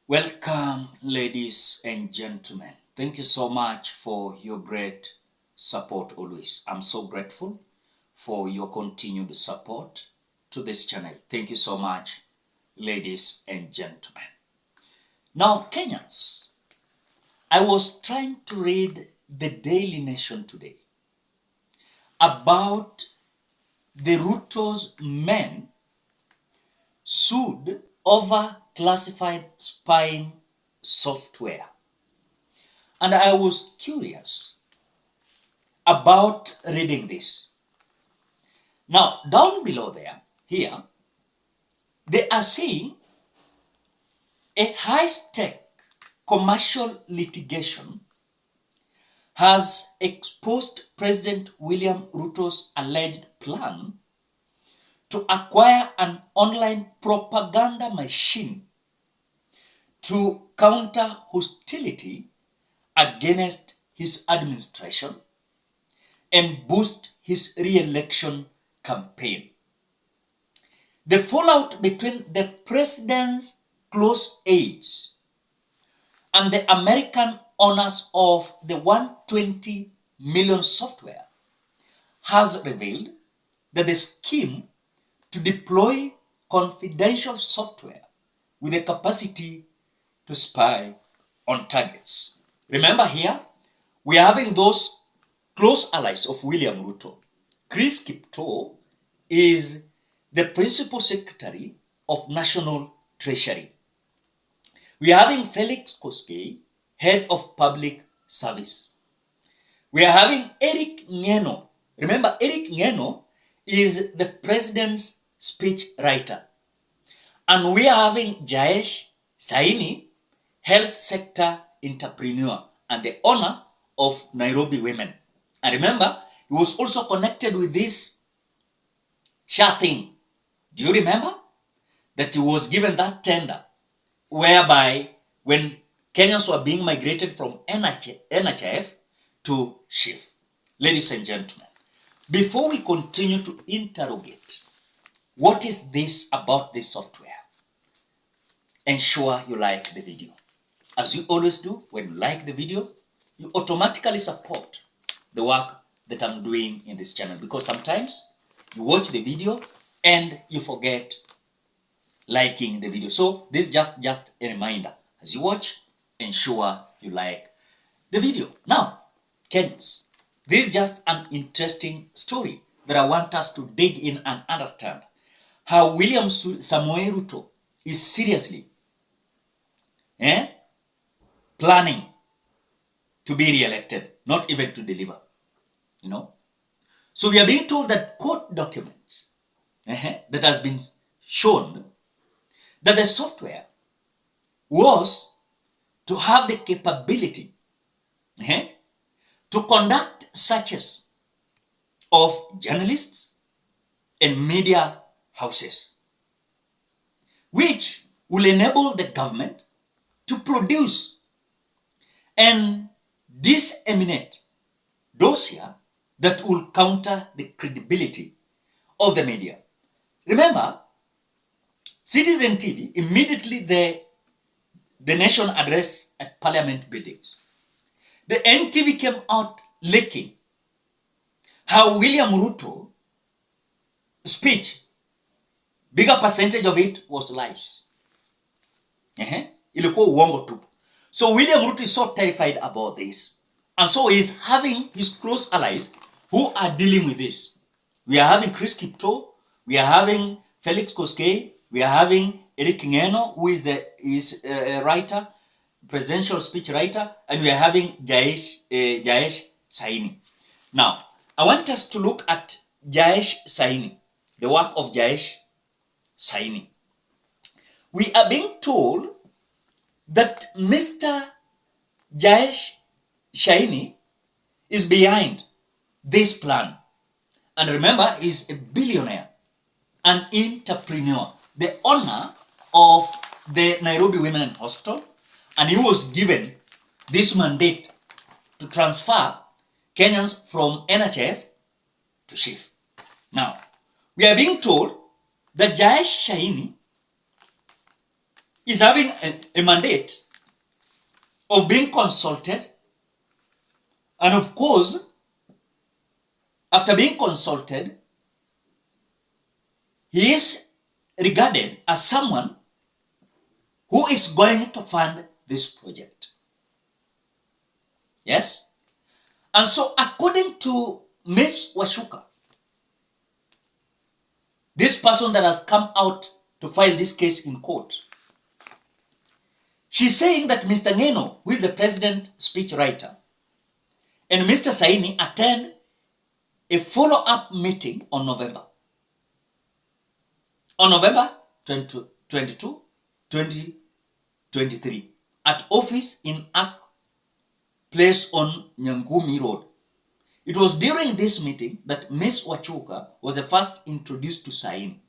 Welcome, ladies and gentlemen. Thank you so much for your great support always. I'm so grateful for your continued support to this channel. Thank you so much, ladies and gentlemen. Now, Kenyans, I was trying to read the Daily Nation today about the Ruto's men sued over classified spying software. And I was curious about reading this. Now, down below here, they are saying a high-stake commercial litigation has exposed President William Ruto's alleged plan to acquire an online propaganda machine to counter hostility against his administration and boost his re-election campaign. The fallout between the president's close aides and the American owners of the 120 million software has revealed that the scheme to deploy confidential software with the capacity to spy on targets. Remember here, we are having those close allies of William Ruto. Chris Kiptoo is the principal secretary of National Treasury. We are having Felix Koskei, head of public service. We are having Eric Ngeno. Remember, Eric Ngeno is the president's speech writer. And we are having Jayesh Saini, health sector entrepreneur and the owner of Nairobi Women. And remember, he was also connected with this SHA thing. Do you remember? That he was given that tender whereby when Kenyans were being migrated from NHIF to SHIF. Ladies and gentlemen, before we continue to interrogate what is this about this software, ensure you like the video. As you always do, when you like the video, you automatically support the work that I'm doing in this channel, because sometimes you watch the video and you forget liking the video. So this is just a reminder. As you watch, ensure you like the video. Now, Kenyans, this is just an interesting story that I want us to dig in and understand how William Samoei Ruto is seriously planning to be re-elected, not even to deliver. So we are being told that court documents that has been shown that the software was to have the capability to conduct searches of journalists and media houses, which will enable the government to produce and disseminate dossier that will counter the credibility of the media. Remember, Citizen TV, immediately the nation address at parliament buildings, the NTV came out leaking how William Ruto speech, bigger percentage of it was lies. Ilikuwa uongo tu. So William Ruto is so terrified about this. And so he's having his close allies who are dealing with this. We are having Chris Kiptoo, we are having Felix Koskei, we are having Eric Ngeno, who is a writer, presidential speech writer, and we are having Jayesh Saini. Now, I want us to look at Jayesh Saini, the work of Jayesh Saini. We are being told that Mr. Jayesh Saini is behind this plan. And remember, he's a billionaire, an entrepreneur, the owner of the Nairobi Women Hospital, and he was given this mandate to transfer Kenyans from NHIF to SHIF. Now, we are being told that Jayesh Saini is having a mandate of being consulted, and of course, after being consulted, he is regarded as someone who is going to fund this project. Yes? And so according to Ms. Washuka, this person that has come out to file this case in court, she's saying that Mr. Ngeno, who is the president speechwriter, and Mr. Saini attend a follow-up meeting on November 22, 2023 at office in Ak Place on Nyangumi Road. It was during this meeting that Ms. Wachuka was the first introduced to Saini.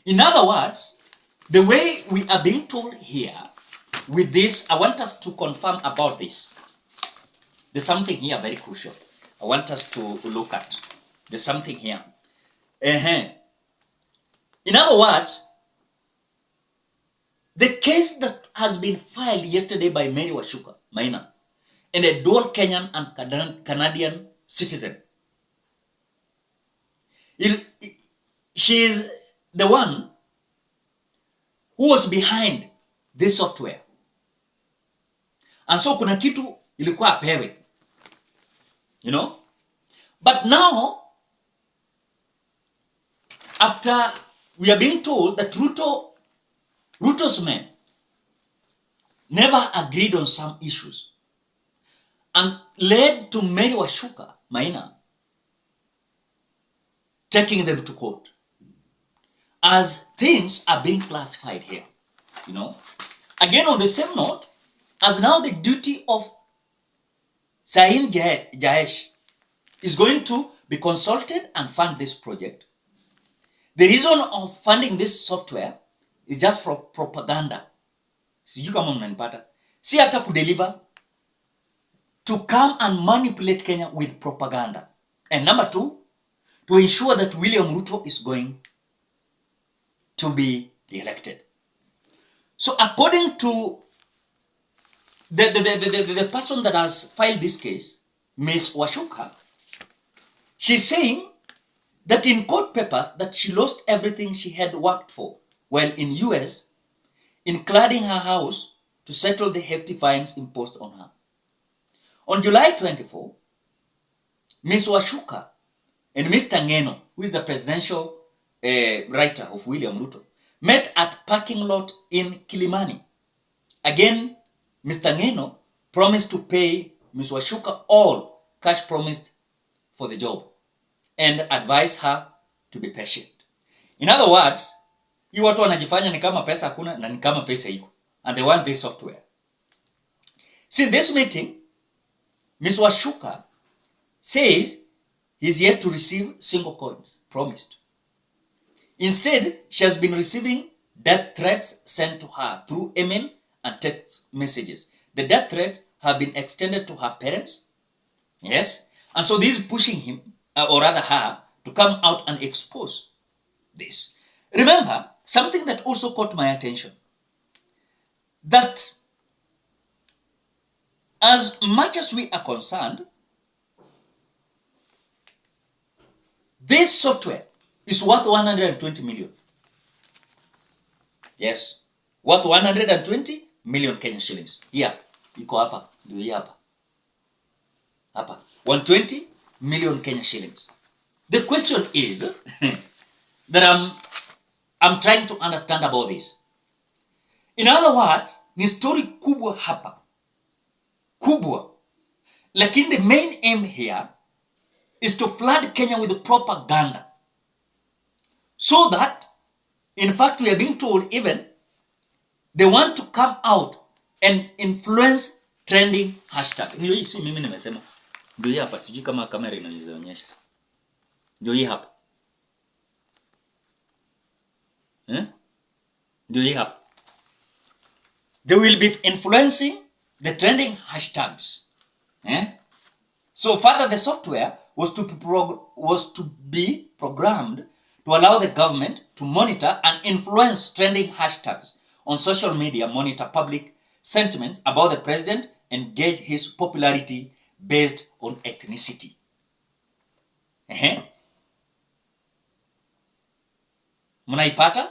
In other words, the way we are being told here with this, I want us to confirm about this. There's something here very crucial I want us to look at. There's something here. In other words, the case that has been filed yesterday by Mary Washuka Maina, and a dual Kenyan and Canadian citizen, she is the one who was behind this software. And so kuna kitu ilikuwa apewe. You know? But now, after we are being told that Ruto's men never agreed on some issues and led to Mary Washuka Maina taking them to court, as things are being classified here. You know? Again, on the same note, as now the duty of Sahin Jayesh is going to be consulted and fund this project. The reason of funding this software is just for propaganda. Sijui kama mnanipata. Si hata kudeliver, to come and manipulate Kenya with propaganda. And number two, to ensure that William Ruto is going to be re-elected. So according to the person that has filed this case, Ms. Washuka, she's saying that in court papers that she lost everything she had worked for while in US, in cladding her house to settle the hefty fines imposed on her. On July 24, Ms. Washuka and Mr. Ngeno, who is the presidential writer of William Ruto, met at parking lot in Kilimani. Again, Mr. Ngeno promised to pay Ms. Washuka all cash promised for the job and advised her to be patient. In other words, hii watu wanajifanya ni kama pesa hakuna na ni kama pesa iko, and they want this software. Since this meeting, Ms. Washuka says he's yet to receive single coins promised. Instead, she has been receiving death threats sent to her through email and text messages. The death threats have been extended to her parents. Yes. And so this is pushing him, or rather her, to come out and expose this. Remember, something that also caught my attention, that as much as we are concerned, this software is worth 120 million. Yes, worth 120 million Kenyan shillings. Here, iko hapa, ndio hii hapa. Hapa, 120 million Kenyan shillings. The question is that I'm trying to understand about this. In other words, ni story kubwa hapa. Kubwa. Lakini the main aim here is to flood Kenya with propaganda. So that, in fact, we are being told even they want to come out and influence trending hashtag. Ndio hii si mimi nimesema. Ndio hii hapa, sijui kama kamera inaonyesha. Ndio hii hapa. Ndio hii hapa. They will be influencing the trending hashtags. So further, the software was to be programmed to allow the government to monitor and influence trending hashtags on social media monitor public sentiments about the president and gauge his popularity based on ethnicity. Mnaipata?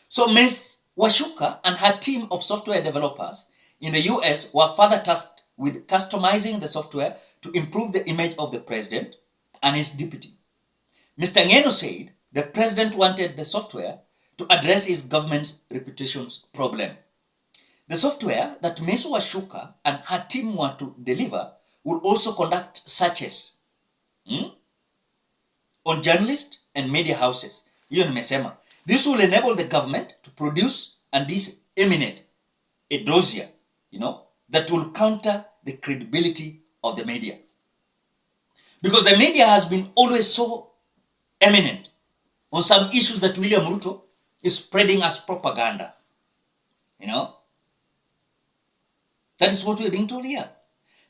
So Ms. Washuka and her team of software developers in the US were further tasked with customizing the software to improve the image of the president and his deputy. Mr. Ngeno said the president wanted the software to address his government's reputations problem. The software that Ms. Washuka and her team were to deliver will also conduct searches on journalists and media houses. Hiyo nimesema. This will enable the government to produce and disseminate a dossier, that will counter the credibility of the media. Because the media has been always so eminent on some issues that William Ruto is spreading as propaganda. That is what we're being told here.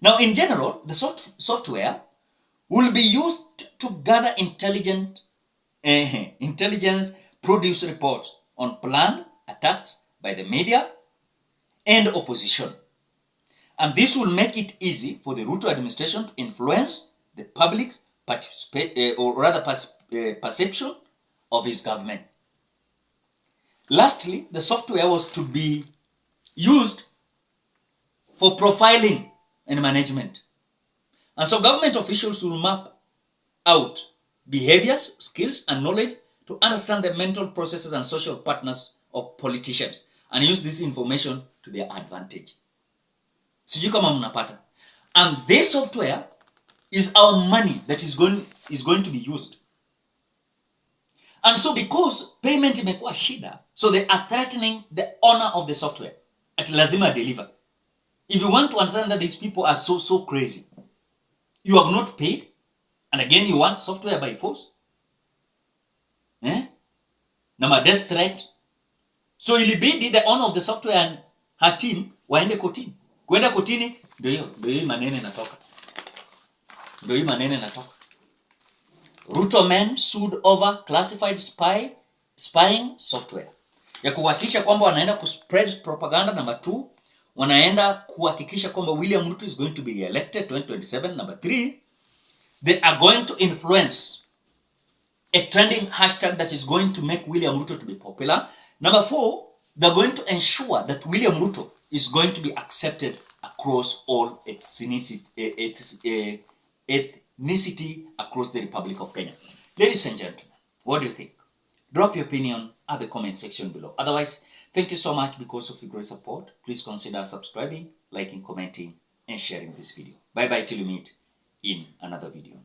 Now, in general, the software will be used to gather intelligence produce reports on planned attacks by the media and opposition. And this will make it easy for the Ruto administration to influence the public's perception of his government. Lastly, the software was to be used for profiling and management. And so government officials will map out behaviors, skills, and knowledge to understand the mental processes and social partners of politicians and use this information to their advantage. Sijui kama mnapata. And this software is our money that is going to be used. And so because payment imekuwa shida, so they are threatening the owner of the software. At lazima deliver. If you want to understand that these people are so crazy, you have not paid, and again you want software by force. Na death threat. So ilibidi the owner of the software and her team waende kotini. Kwenda kotini, ndio hii maneno inatoka. Ruto men sued over classified spying software. Ya kuhakikisha kwamba wanaenda kuspread propaganda. Number 2, wanaenda kuhakikisha kwamba William Ruto is going to be re-elected 2027. Number 3, they are going to influence a trending hashtag that is going to make William Ruto to be popular. Number 4, they're going to ensure that William Ruto is going to be accepted across all ethnicity across the Republic of Kenya. Ladies and gentlemen, what do you think? Drop your opinion at the comment section below. Otherwise, thank you so much because of your great support. Please consider subscribing, liking, commenting, and sharing this video. Bye-bye till you meet in another video.